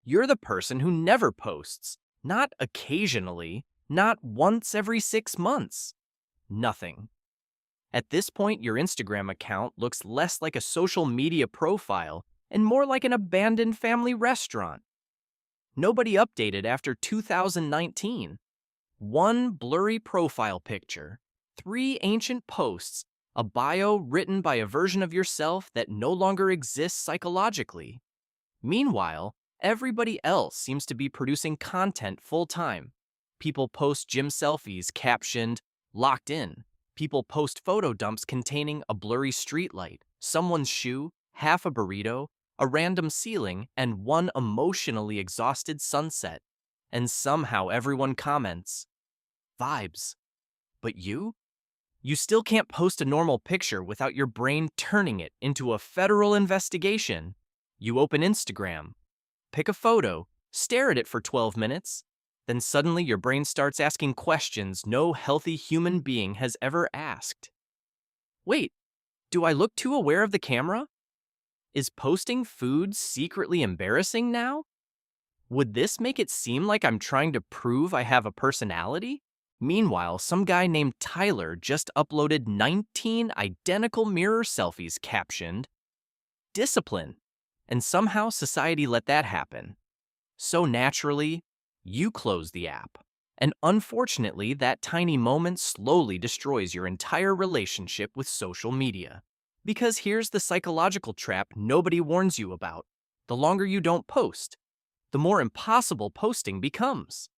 You're the person who never posts, not occasionally, not once every 6 months. Nothing. At this point, your Instagram account looks less like a social media profile and more like an abandoned family restaurant. Nobody updated after 2019. One blurry profile picture, three ancient posts, a bio written by a version of yourself that no longer exists psychologically. Meanwhile, everybody else seems to be producing content full time. People post gym selfies captioned, locked in. People post photo dumps containing a blurry streetlight, someone's shoe, half a burrito, a random ceiling, and one emotionally exhausted sunset. And somehow everyone comments, vibes. But you? You still can't post a normal picture without your brain turning it into a federal investigation. You open Instagram, pick a photo, stare at it for 12 minutes, then suddenly your brain starts asking questions no healthy human being has ever asked. Wait, do I look too aware of the camera? Is posting food secretly embarrassing now? Would this make it seem like I'm trying to prove I have a personality? Meanwhile, some guy named Tyler just uploaded 19 identical mirror selfies captioned, discipline. And somehow society let that happen. So naturally, you close the app. And unfortunately, that tiny moment slowly destroys your entire relationship with social media. Because here's the psychological trap nobody warns you about. The longer you don't post, the more impossible posting becomes.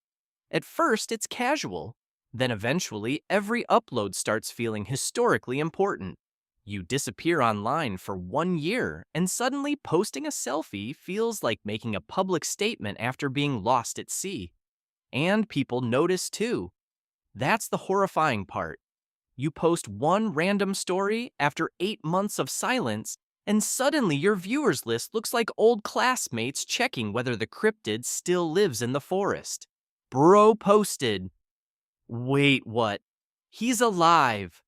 At first, it's casual. Then eventually, every upload starts feeling historically important. You disappear online for 1 year, and suddenly posting a selfie feels like making a public statement after being lost at sea. And people notice too. That's the horrifying part. You post one random story after 8 months of silence, and suddenly your viewers list looks like old classmates checking whether the cryptid still lives in the forest. Bro posted. Wait, what? He's alive.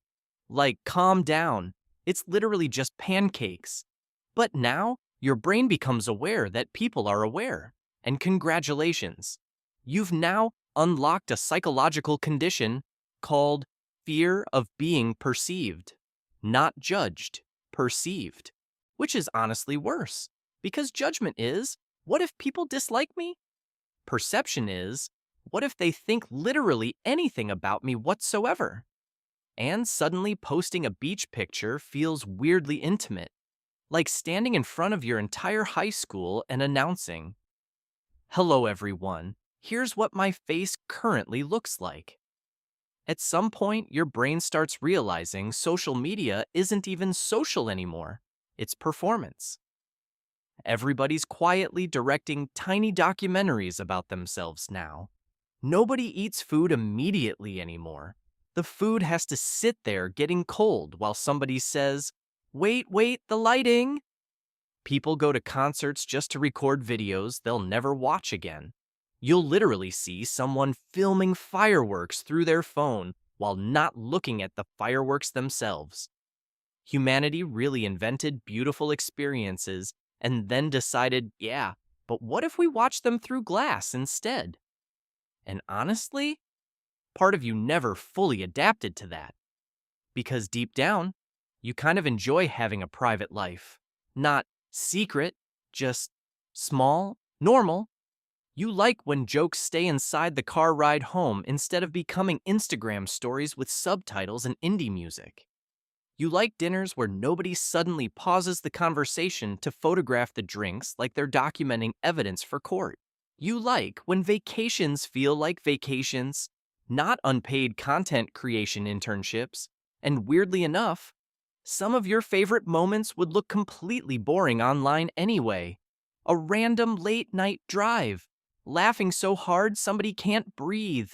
Like, calm down. It's literally just pancakes. But now, your brain becomes aware that people are aware. And congratulations. You've now unlocked a psychological condition called fear of being perceived. Not judged, perceived. Which is honestly worse. Because judgment is, what if people dislike me? Perception is, what if they think literally anything about me whatsoever? And suddenly posting a beach picture feels weirdly intimate, like standing in front of your entire high school and announcing, hello everyone, here's what my face currently looks like. At some point, your brain starts realizing social media isn't even social anymore. It's performance. Everybody's quietly directing tiny documentaries about themselves now. Nobody eats food immediately anymore. The food has to sit there getting cold while somebody says, wait, the lighting. People go to concerts just to record videos they'll never watch again. You'll literally see someone filming fireworks through their phone while not looking at the fireworks themselves. Humanity really invented beautiful experiences and then decided, yeah, but what if we watch them through glass instead? And honestly, part of you never fully adapted to that. Because deep down, you kind of enjoy having a private life. Not secret, just small, normal. You like when jokes stay inside the car ride home instead of becoming Instagram stories with subtitles and indie music. You like dinners where nobody suddenly pauses the conversation to photograph the drinks like they're documenting evidence for court. You like when vacations feel like vacations, not unpaid content creation internships, and weirdly enough, some of your favorite moments would look completely boring online anyway. A random late night drive, laughing so hard somebody can't breathe,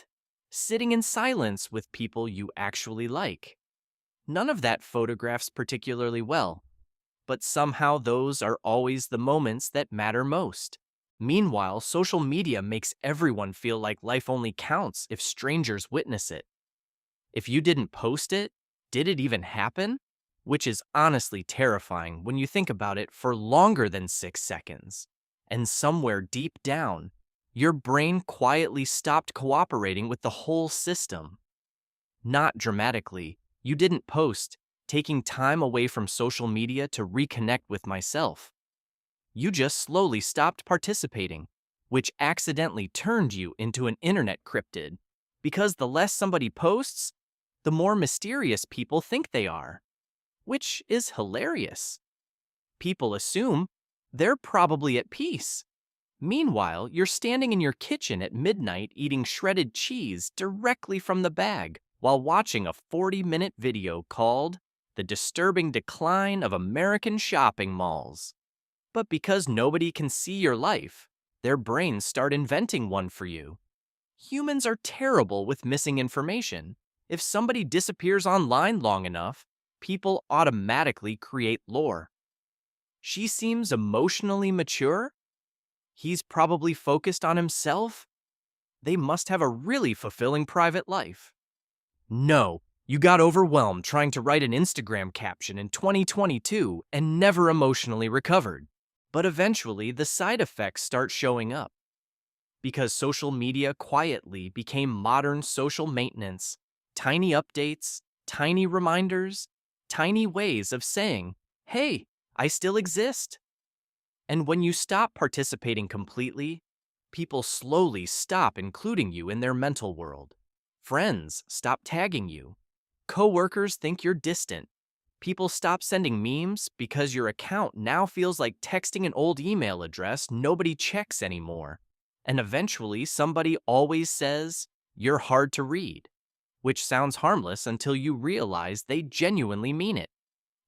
sitting in silence with people you actually like. None of that photographs particularly well, but somehow those are always the moments that matter most. Meanwhile, social media makes everyone feel like life only counts if strangers witness it. If you didn't post it, did it even happen? Which is honestly terrifying when you think about it for longer than 6 seconds. And somewhere deep down, your brain quietly stopped cooperating with the whole system. Not dramatically. You didn't post, taking time away from social media to reconnect with myself. You just slowly stopped participating, which accidentally turned you into an internet cryptid. Because the less somebody posts, the more mysterious people think they are, which is hilarious. People assume they're probably at peace. Meanwhile, you're standing in your kitchen at midnight eating shredded cheese directly from the bag while watching a 40-minute video called The Disturbing Decline of American Shopping Malls. But because nobody can see your life, their brains start inventing one for you. Humans are terrible with missing information. If somebody disappears online long enough, people automatically create lore. She seems emotionally mature? He's probably focused on himself? They must have a really fulfilling private life. No, you got overwhelmed trying to write an Instagram caption in 2022 and never emotionally recovered. But eventually, the side effects start showing up. Because social media quietly became modern social maintenance. Tiny updates, tiny reminders, tiny ways of saying, hey, I still exist. And when you stop participating completely, people slowly stop including you in their mental world. Friends stop tagging you. Coworkers think you're distant. People stop sending memes because your account now feels like texting an old email address nobody checks anymore. And eventually, somebody always says, you're hard to read, which sounds harmless until you realize they genuinely mean it.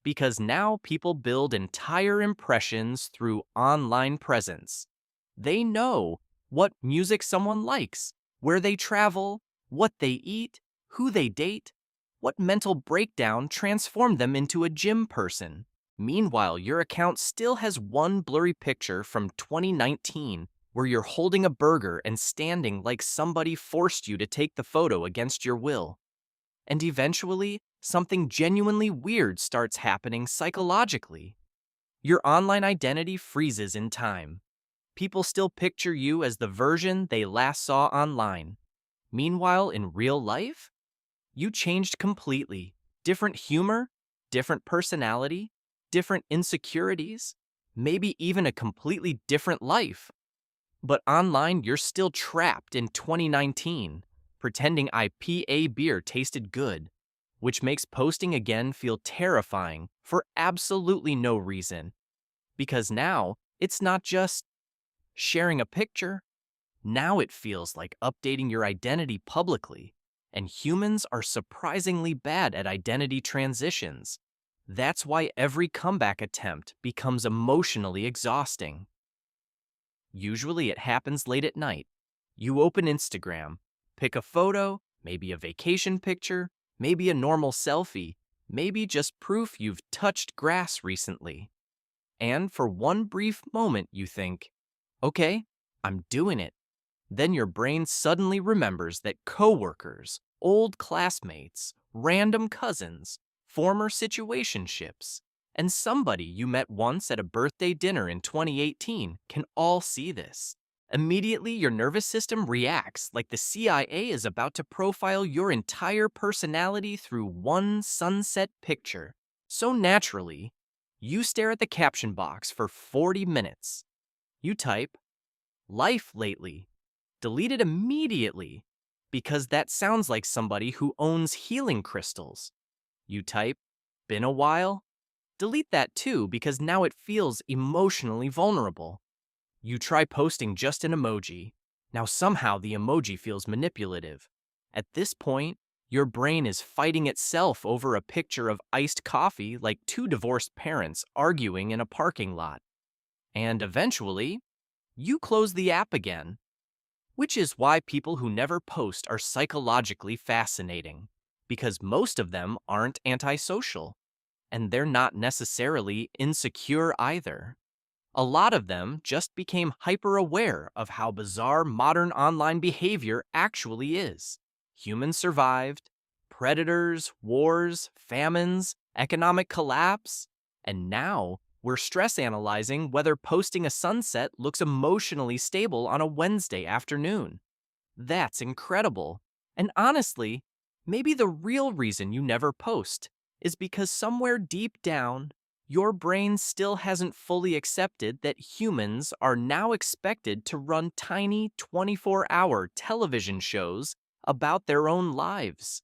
Because now people build entire impressions through online presence. They know what music someone likes, where they travel, what they eat, who they date, what mental breakdown transformed them into a gym person. Meanwhile, your account still has one blurry picture from 2019 where you're holding a burger and standing like somebody forced you to take the photo against your will. And eventually, something genuinely weird starts happening psychologically. Your online identity freezes in time. People still picture you as the version they last saw online. Meanwhile, in real life, you changed completely. Different humor, different personality, different insecurities, maybe even a completely different life. But online, you're still trapped in 2019, pretending IPA beer tasted good, which makes posting again feel terrifying for absolutely no reason. Because now, it's not just sharing a picture. Now it feels like updating your identity publicly, and humans are surprisingly bad at identity transitions. That's why every comeback attempt becomes emotionally exhausting. Usually it happens late at night. You open Instagram, pick a photo, maybe a vacation picture, maybe a normal selfie, maybe just proof you've touched grass recently. And for one brief moment you think, okay, I'm doing it. Then your brain suddenly remembers that coworkers, old classmates, random cousins, former situationships, and somebody you met once at a birthday dinner in 2018 can all see this. Immediately, your nervous system reacts like the CIA is about to profile your entire personality through one sunset picture. So naturally, you stare at the caption box for 40 minutes. You type, life lately. Delete it immediately, because that sounds like somebody who owns healing crystals. You type, been a while? Delete that too, because now it feels emotionally vulnerable. You try posting just an emoji. Now somehow the emoji feels manipulative. At this point, your brain is fighting itself over a picture of iced coffee like two divorced parents arguing in a parking lot. And eventually, you close the app again. Which is why people who never post are psychologically fascinating, because most of them aren't antisocial, and they're not necessarily insecure either. A lot of them just became hyper-aware of how bizarre modern online behavior actually is. Humans survived, predators, wars, famines, economic collapse, and now We're stress analyzing whether posting a sunset looks emotionally stable on a Wednesday afternoon. That's incredible. And honestly, maybe the real reason you never post is because somewhere deep down, your brain still hasn't fully accepted that humans are now expected to run tiny 24-hour television shows about their own lives.